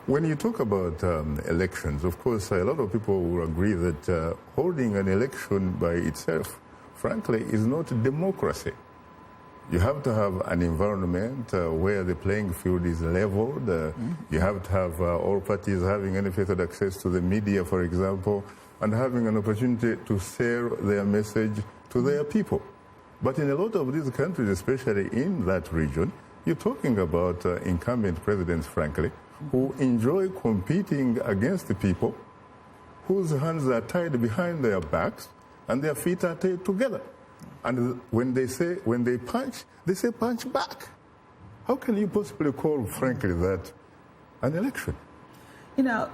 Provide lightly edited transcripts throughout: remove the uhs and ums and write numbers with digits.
When you talk about elections, of course, a lot of people will agree that holding an election by itself, frankly, is not democracy. You have to have an environment where the playing field is leveled. You have to have all parties having unfettered access to the media, for example, and having an opportunity to sell their message to their people. But in a lot of these countries, especially in that region, you're talking about incumbent presidents, frankly, who enjoy competing against the people whose hands are tied behind their backs and their feet are tied together. And when they punch, they say punch back. How can you possibly call, frankly, that an election? You know,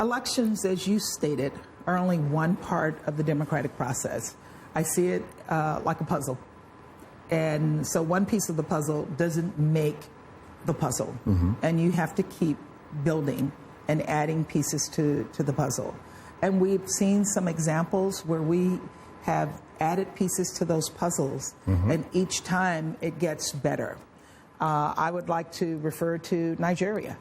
elections, as you stated, are only one part of the democratic process. I see it like a puzzle. And so one piece of the puzzle doesn't make the puzzle. And you have to keep building and adding pieces to the puzzle. And we've seen some examples where we have added pieces to those puzzles, and each time it gets better. I would like to refer to Nigeria.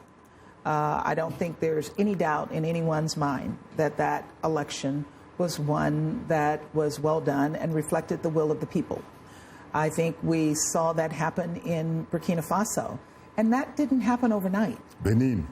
I don't think there's any doubt in anyone's mind that that election was one that was well done and reflected the will of the people. I think we saw that happen in Burkina Faso, and that didn't happen overnight. Benin.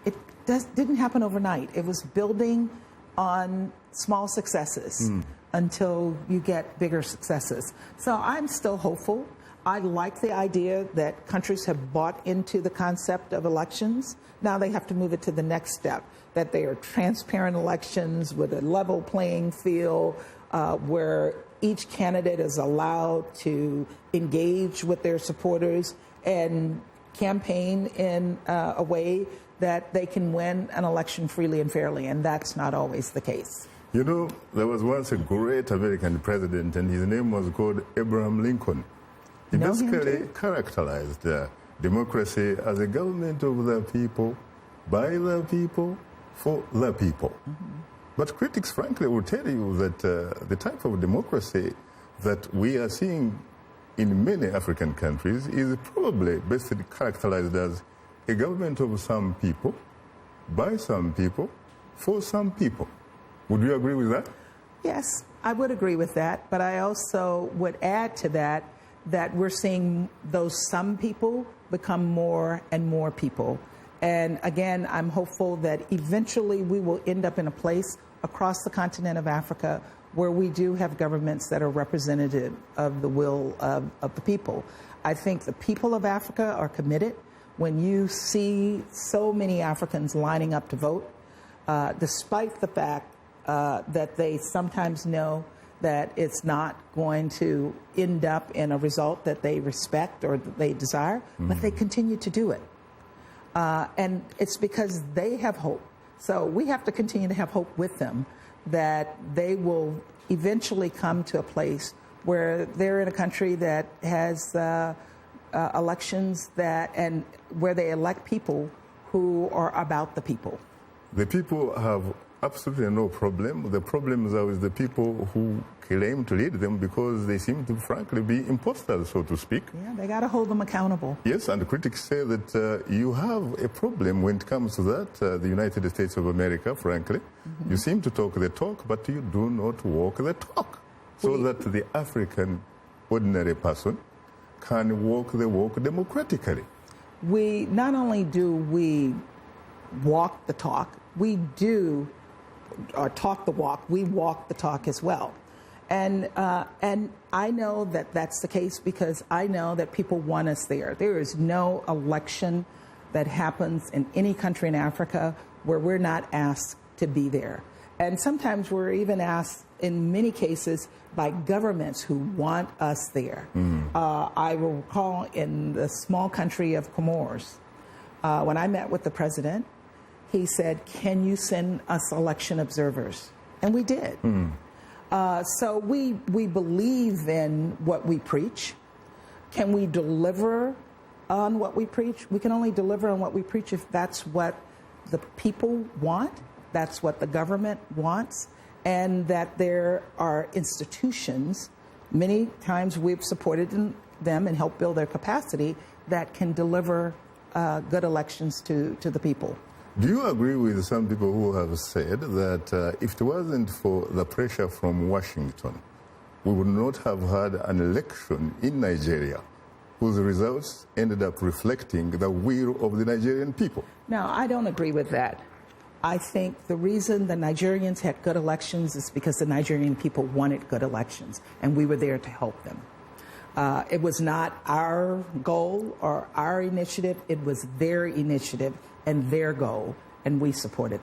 It didn't happen overnight. It was building on small successes until you get bigger successes. So I'm still hopeful. I like the idea that countries have bought into the concept of elections. Now they have to move it to the next step, that they are transparent elections with a level playing field, where each candidate is allowed to engage with their supporters and campaign in a way that they can win an election freely and fairly, and that's not always the case. You know, there was once a great American president, and his name was called Abraham Lincoln. He basically characterized democracy as a government of the people, by the people, for the people. But critics, frankly, will tell you that the type of democracy that we are seeing in many African countries is probably best characterized as a government of some people, by some people, for some people. Would you agree with that? Yes, I would agree with that, but I also would add to that that we're seeing those some people become more and more people. And again, I'm hopeful that eventually we will end up in a place across the continent of Africa where we do have governments that are representative of the will of the people. I think the people of Africa are committed. When you see so many Africans lining up to vote, despite the fact that they sometimes know that it's not going to end up in a result that they respect or that they desire, but they continue to do it. And it's because they have hope. So we have to continue to have hope with them that they will eventually come to a place where they're in a country that has elections and where they elect people who are about the people. The people have absolutely no problem. The problems are with the people who claim to lead them because they seem to, frankly, be imposters, so to speak. Yeah, they got to hold them accountable. Yes, and critics say that you have a problem when it comes to that. The United States of America, frankly, you seem to talk the talk, but you do not walk the talk. So that the African ordinary person can walk the walk democratically. We not only do we walk the talk, we do talk the walk, we walk the talk as well. And I know that that's the case because I know that people want us there. There is no election that happens in any country in Africa where we're not asked to be there. And sometimes we're even asked, in many cases, by governments who want us there. I will recall in the small country of Comoros, when I met with the president, he said, can you send us election observers? And we did. So we believe in what we preach. Can we deliver on what we preach? We can only deliver on what we preach if that's what the people want, that's what the government wants, and that there are institutions, many times we've supported them and helped build their capacity, that can deliver good elections to the people. Do you agree with some people who have said that if it wasn't for the pressure from Washington, we would not have had an election in Nigeria whose results ended up reflecting the will of the Nigerian people? No, I don't agree with that. I think the reason the Nigerians had good elections is because the Nigerian people wanted good elections, and we were there to help them. It was not our goal or our initiative. It was their initiative and their goal, and we supported